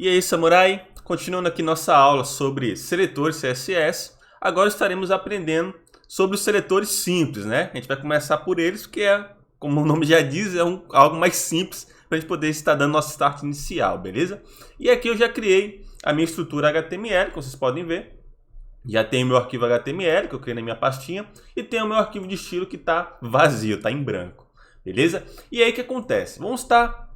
E aí, Samurai, continuando aqui nossa aula sobre seletores CSS, agora estaremos aprendendo sobre os seletores simples, né? A gente vai começar por eles, porque como o nome já diz, algo mais simples para a gente poder estar dando nosso start inicial, beleza? E aqui eu já criei a minha estrutura HTML, como vocês podem ver. Já tenho meu arquivo HTML, que eu criei na minha pastinha, e tenho o meu arquivo de estilo que está vazio, está em branco, beleza? E aí o que acontece? Vamos estar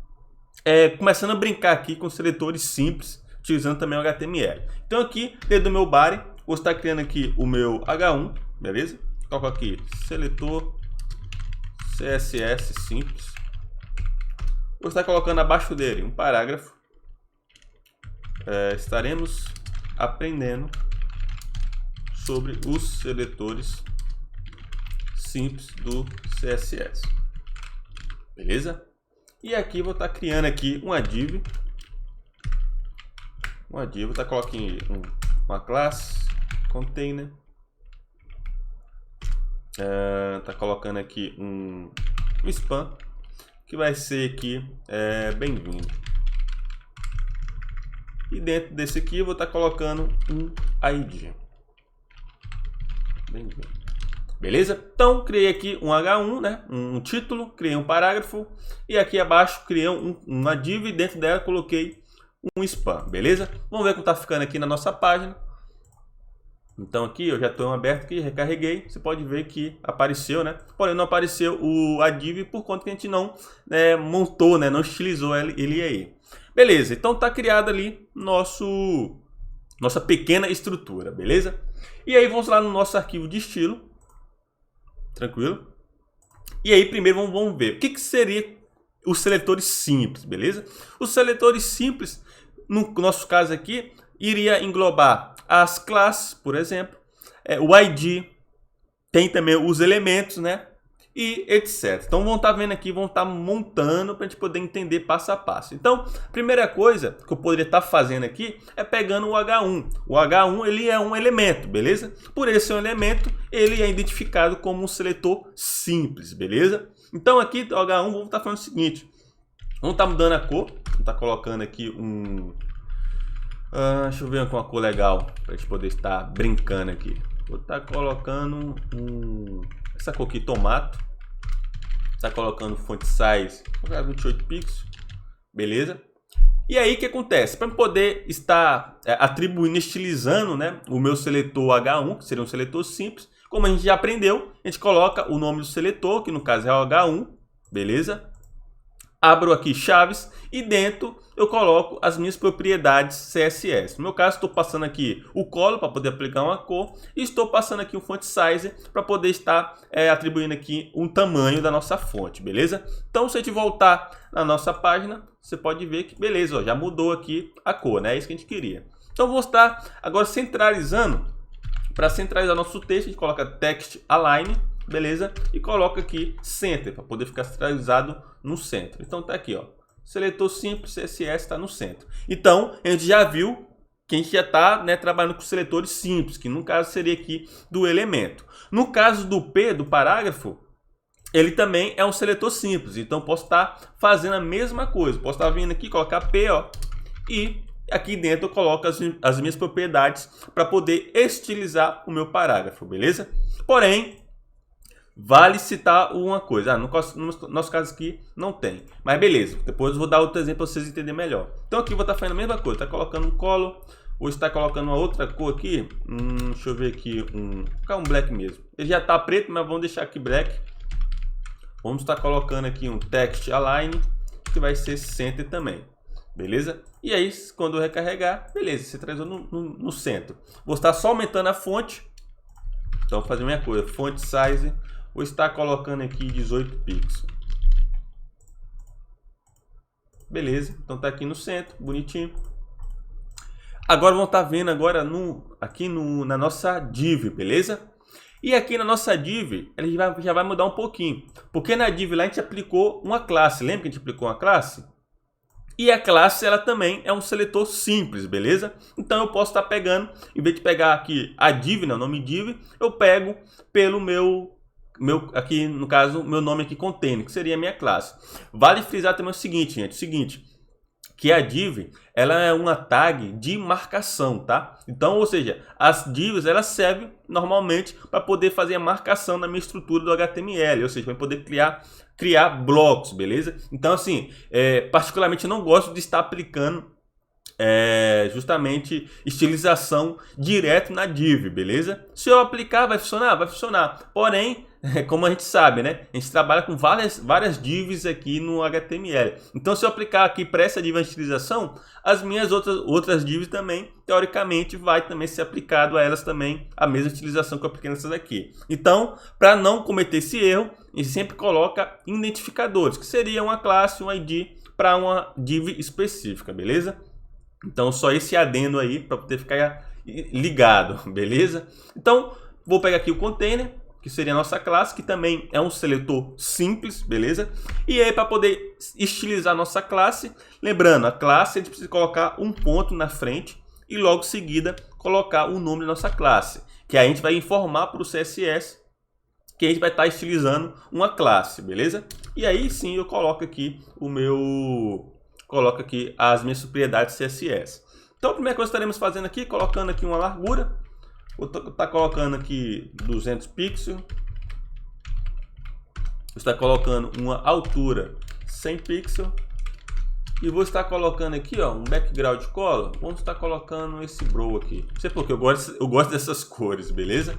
começando a brincar aqui com seletores simples, utilizando também o HTML. Então aqui, dentro do meu body, vou estar criando aqui o meu H1, beleza? Coloco aqui, seletor CSS simples. Vou estar colocando abaixo dele um parágrafo. Estaremos aprendendo sobre os seletores simples do CSS. Beleza? E aqui vou estar criando aqui uma div. Vou estar colocando uma classe container. Tá colocando aqui um spam que vai ser aqui bem-vindo. E dentro desse aqui eu vou estar colocando um ID. Bem-vindo. Beleza? Então criei aqui um H1, né? Um título, criei um parágrafo e aqui abaixo criei uma div e dentro dela coloquei um spam, beleza? Vamos ver como está ficando aqui na nossa página. Então aqui eu já estou aberto aqui, recarreguei, você pode ver que apareceu, né? Porém não apareceu a div por conta que a gente não montou, né? Não estilizou ele aí. Beleza, então está criada ali nossa pequena estrutura, beleza? E aí vamos lá no nosso arquivo de estilo, tranquilo? E aí primeiro vamos ver o que seria os seletores simples, beleza? Os seletores simples, no nosso caso aqui, iria englobar as classes, por exemplo, o ID, tem também os elementos, né? E etc. Então vamos estar vendo aqui, vamos estar montando para a gente poder entender passo a passo. Então, a primeira coisa que eu poderia estar fazendo aqui é pegando o H1. O H1 ele é um elemento, beleza? Por ele ser um elemento, ele é identificado como um seletor simples, beleza? Então aqui o H1 vamos estar falando o seguinte. Vamos estar mudando a cor, vamos estar colocando aqui deixa eu ver com uma cor legal para a gente poder estar brincando aqui. Vou estar colocando essa cor aqui, tomato. Está colocando font size 28 pixels, beleza? E aí o que acontece? Para poder estar atribuindo, estilizando, né, o meu seletor H1, que seria um seletor simples, como a gente já aprendeu, a gente coloca o nome do seletor, que no caso é o H1, beleza? Abro aqui chaves e dentro eu coloco as minhas propriedades CSS. No meu caso, estou passando aqui o color para poder aplicar uma cor e estou passando aqui um font size para poder estar atribuindo aqui um tamanho da nossa fonte, beleza? Então, se a gente voltar na nossa página, você pode ver que beleza, ó, já mudou aqui a cor, né? É isso que a gente queria. Então, vou estar agora centralizando. Para centralizar nosso texto, a gente coloca text align, beleza? E coloca aqui center para poder ficar centralizado no centro. Então tá aqui, ó. Seletor simples CSS está no centro. Então a gente já viu que a gente já está, né, trabalhando com seletores simples, que no caso seria aqui do elemento. No caso do P, do parágrafo, ele também é um seletor simples. Então posso estar fazendo a mesma coisa. Posso estar vindo aqui, colocar P, ó, e aqui dentro eu coloco as minhas propriedades para poder estilizar o meu parágrafo, beleza? Porém, vale citar uma coisa. No nosso caso aqui não tem. Mas beleza, depois eu vou dar outro exemplo para vocês entenderem melhor. Então aqui eu vou estar fazendo a mesma coisa. Está colocando um color. Vou estar colocando uma outra cor aqui. Deixa eu ver aqui. Um black mesmo. Ele já está preto, mas vamos deixar aqui black. Vamos estar colocando aqui um text align, que vai ser center também. Beleza? E aí, quando eu recarregar, beleza, você traz no centro. Vou estar só aumentando a fonte. Então vou fazer a minha coisa. Font size. Vou estar colocando aqui 18 pixels. Beleza, então tá aqui no centro, bonitinho. Agora vamos estar vendo agora na nossa div, beleza? E aqui na nossa div, ele já vai mudar um pouquinho. Porque na div lá a gente aplicou uma classe. Lembra que a gente aplicou uma classe? E a classe, ela também é um seletor simples, beleza? Então eu posso estar pegando, em vez de pegar aqui a div, né, o nome div, eu pego pelo aqui no caso, meu nome aqui container, que seria a minha classe. Vale frisar também o seguinte, gente, que a div ela é uma tag de marcação, tá? Então, ou seja, as divs elas servem normalmente para poder fazer a marcação na minha estrutura do HTML, ou seja, para poder criar blocos, beleza? Então, assim, particularmente eu não gosto de estar aplicando justamente estilização direto na div, beleza? Se eu aplicar, vai funcionar? Vai funcionar. Porém, como a gente sabe, né? A gente trabalha com várias divs aqui no HTML. Então, se eu aplicar aqui para essa div a estilização, as minhas outras divs também, teoricamente, vai também ser aplicado a elas também a mesma utilização que eu apliquei nessas aqui. Então, para não cometer esse erro, a gente sempre coloca identificadores, que seria uma classe, um ID para uma div específica, beleza? Então, só esse adendo aí para poder ficar ligado, beleza? Então, vou pegar aqui o container, que seria a nossa classe, que também é um seletor simples, beleza? E aí, para poder estilizar a nossa classe, lembrando, a classe a gente precisa colocar um ponto na frente e logo em seguida colocar o nome da nossa classe, que aí a gente vai informar para o CSS que a gente vai estar estilizando uma classe, beleza? E aí sim eu coloco aqui as minhas propriedades CSS. Então a primeira coisa que estaremos fazendo aqui, colocando aqui uma largura. Vou estar colocando aqui 200 pixels. Vou estar colocando uma altura 100 pixels. E vou estar colocando aqui, ó, um background color. Vamos estar colocando esse brow aqui. Não sei porque eu gosto dessas cores, beleza?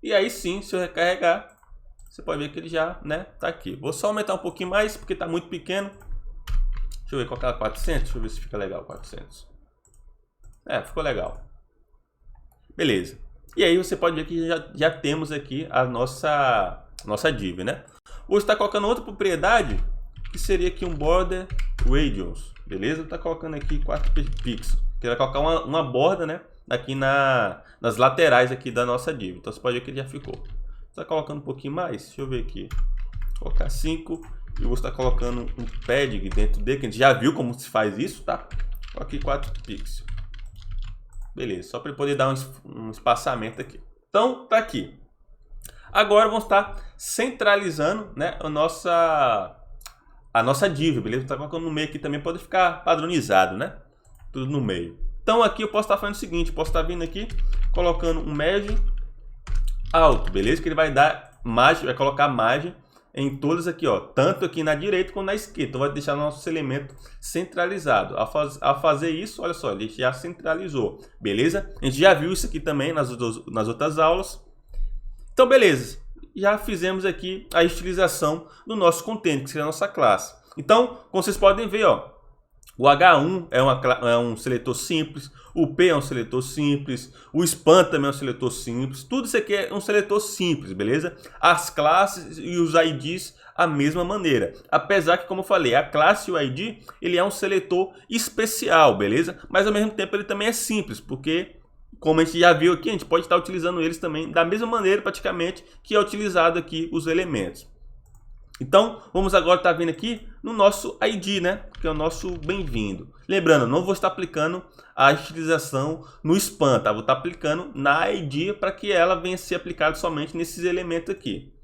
E aí sim, se eu recarregar, você pode ver que ele já, né, tá aqui. Vou só aumentar um pouquinho mais, porque tá muito pequeno. Deixa eu ver, colocar 400, deixa eu ver se fica legal, 400. Ficou legal. Beleza. E aí você pode ver que já temos aqui a nossa div, né? Vou estar colocando outra propriedade, que seria aqui um border radius, beleza? Vou estar colocando aqui 4 pixels, que vai colocar uma borda, né, aqui nas laterais aqui da nossa div. Então você pode ver que ele já ficou. Está colocando um pouquinho mais, deixa eu ver aqui. Vou colocar 5 e vou estar colocando um padding dentro dele, que a gente já viu como se faz isso, tá? Aqui 4 pixels. Beleza, só para poder dar um espaçamento aqui. Então, tá aqui. Agora vamos estar centralizando, né, a nossa div, beleza? Vou estar colocando no meio aqui também, pode ficar padronizado, né? Tudo no meio. Então aqui eu posso estar fazendo o seguinte, posso estar vindo aqui, colocando um margin alto, beleza? Que ele vai dar margem, vai colocar margem em todas aqui, ó, tanto aqui na direita como na esquerda. Então vai deixar nosso elemento centralizado. Ao fazer isso, olha só, ele já centralizou, beleza? A gente já viu isso aqui também nas outras aulas. Então, beleza. Já fizemos aqui a estilização do nosso container, que seria a nossa classe. Então, como vocês podem ver, ó, o H1 é um seletor simples, o P é um seletor simples, o span também é um seletor simples, tudo isso aqui é um seletor simples, beleza? As classes e os IDs a mesma maneira. Apesar que, como eu falei, a classe e o ID, ele é um seletor especial, beleza? Mas ao mesmo tempo ele também é simples, porque, como a gente já viu aqui, a gente pode estar utilizando eles também da mesma maneira, praticamente, que é utilizado aqui os elementos. Então, vamos agora estar vindo aqui no nosso ID, né? Que é o nosso bem-vindo. Lembrando, não vou estar aplicando a estilização no span, tá? Vou estar aplicando na ID para que ela venha a ser aplicada somente nesses elementos aqui.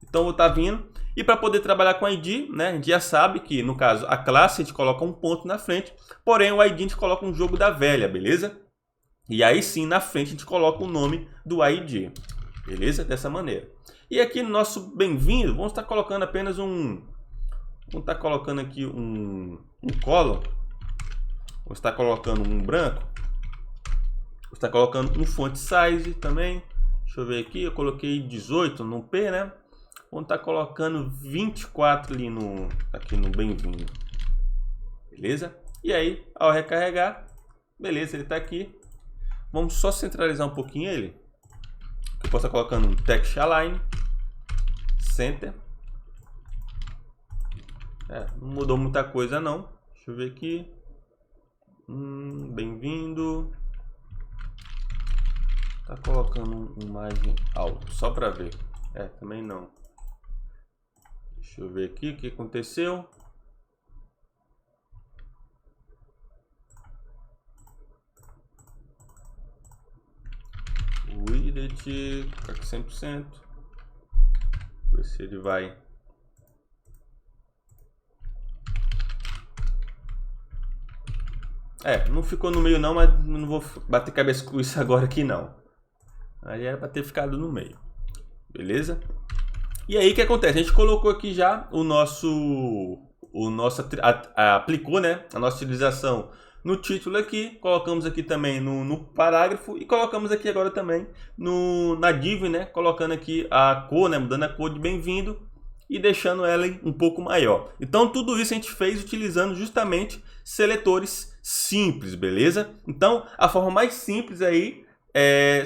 Então, vou estar vindo. E para poder trabalhar com ID, né? A gente já sabe que, no caso, a classe a gente coloca um ponto na frente. Porém, o ID a gente coloca um jogo da velha, beleza? E aí sim, na frente, a gente coloca o nome do ID. Beleza? Dessa maneira. E aqui no nosso bem-vindo, vamos estar colocando apenas vamos estar colocando aqui um color. Vamos estar colocando um branco. Vamos estar colocando um font size também. Deixa eu ver aqui, eu coloquei 18 no P, né? Vamos estar colocando 24 ali aqui no bem-vindo. Beleza? E aí, ao recarregar, beleza, ele está aqui. Vamos só centralizar um pouquinho ele. Eu posso estar colocando um text align, center. Não mudou muita coisa não. Deixa eu ver aqui. Bem-vindo. Tá colocando um margem alto, só para ver. Também não. Deixa eu ver aqui o que aconteceu. O widget fica aqui 100%. Ver se ele vai. Não ficou no meio não, mas não vou bater cabeça com isso agora aqui não. Aí era para ter ficado no meio. Beleza? E aí o que acontece? A gente colocou aqui já aplicou, né, a nossa utilização no título aqui, colocamos aqui também no parágrafo e colocamos aqui agora também na div, né, colocando aqui a cor, né, mudando a cor de bem-vindo e deixando ela um pouco maior. Então tudo isso a gente fez utilizando justamente seletores simples, beleza? Então a forma mais simples aí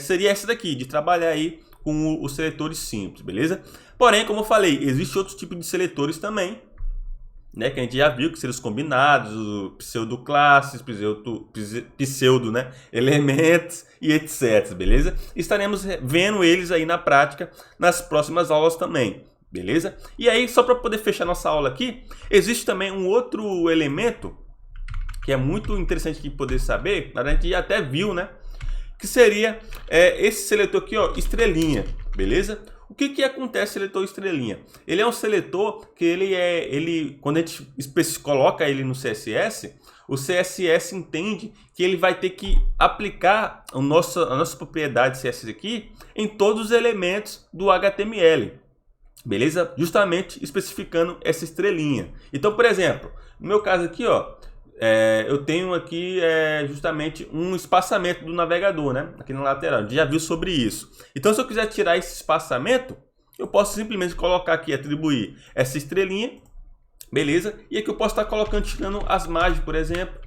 seria essa daqui, de trabalhar aí com os seletores simples, beleza? Porém, como eu falei, existe outros tipos de seletores também, né, que a gente já viu, que seriam os combinados, pseudo-classes, pseudo, né, elementos e etc, beleza? Estaremos vendo eles aí na prática nas próximas aulas também, beleza? E aí, só para poder fechar nossa aula aqui, existe também um outro elemento que é muito interessante de poder saber, a gente já até viu, né, que seria esse seletor aqui, ó, estrelinha, beleza? O que acontece seletor estrelinha? Ele é um seletor que quando a gente coloca ele no CSS, o CSS entende que ele vai ter que aplicar a nossa propriedade CSS aqui em todos os elementos do HTML, beleza? Justamente especificando essa estrelinha. Então, por exemplo, no meu caso aqui, ó, eu tenho aqui justamente um espaçamento do navegador, né? Aqui na lateral, a gente já viu sobre isso. Então, se eu quiser tirar esse espaçamento, eu posso simplesmente colocar aqui, atribuir essa estrelinha, beleza? E aqui eu posso estar tirando as margens, por exemplo.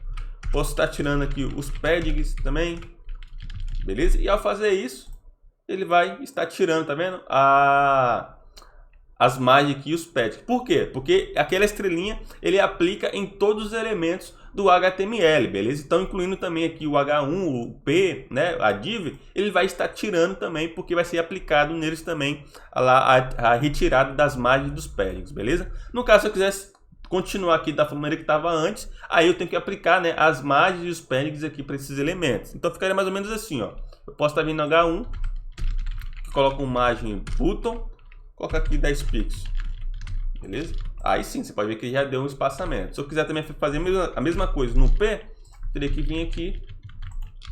Posso estar tirando aqui os paddings também, beleza? E ao fazer isso, ele vai estar tirando, tá vendo? As margens aqui e os paddings. Por quê? Porque aquela estrelinha ele aplica em todos os elementos do HTML, beleza? Então, incluindo também aqui o H1, o P, né, a div, ele vai estar tirando também, porque vai ser aplicado neles também a retirada das margens dos paddings, beleza? No caso, se eu quisesse continuar aqui da maneira que estava antes, aí eu tenho que aplicar, né, as margens e os paddings aqui para esses elementos. Então, ficaria mais ou menos assim, ó. Eu posso estar vindo no H1, coloco uma margem button, colocar aqui 10 pixels, beleza? Aí sim, você pode ver que já deu um espaçamento. Se eu quiser também fazer a mesma coisa no P, teria que vir aqui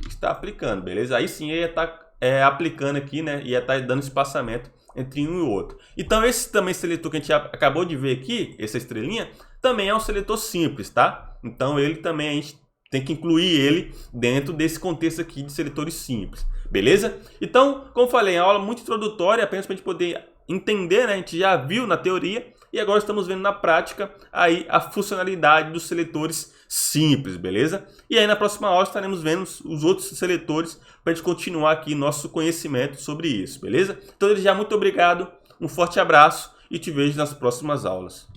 e estar aplicando, beleza? Aí sim, eu ia estar aplicando aqui, né? Ia estar dando espaçamento entre um e o outro. Então esse também seletor que a gente acabou de ver aqui, essa estrelinha, também é um seletor simples, tá? Então ele também, a gente tem que incluir ele dentro desse contexto aqui de seletores simples, beleza? Então, como falei, é uma aula muito introdutória, apenas para a gente poder entender, né? A gente já viu na teoria e agora estamos vendo na prática aí a funcionalidade dos seletores simples, beleza? E aí na próxima aula estaremos vendo os outros seletores para a gente continuar aqui nosso conhecimento sobre isso, beleza? Então, desde já, muito obrigado, um forte abraço e te vejo nas próximas aulas.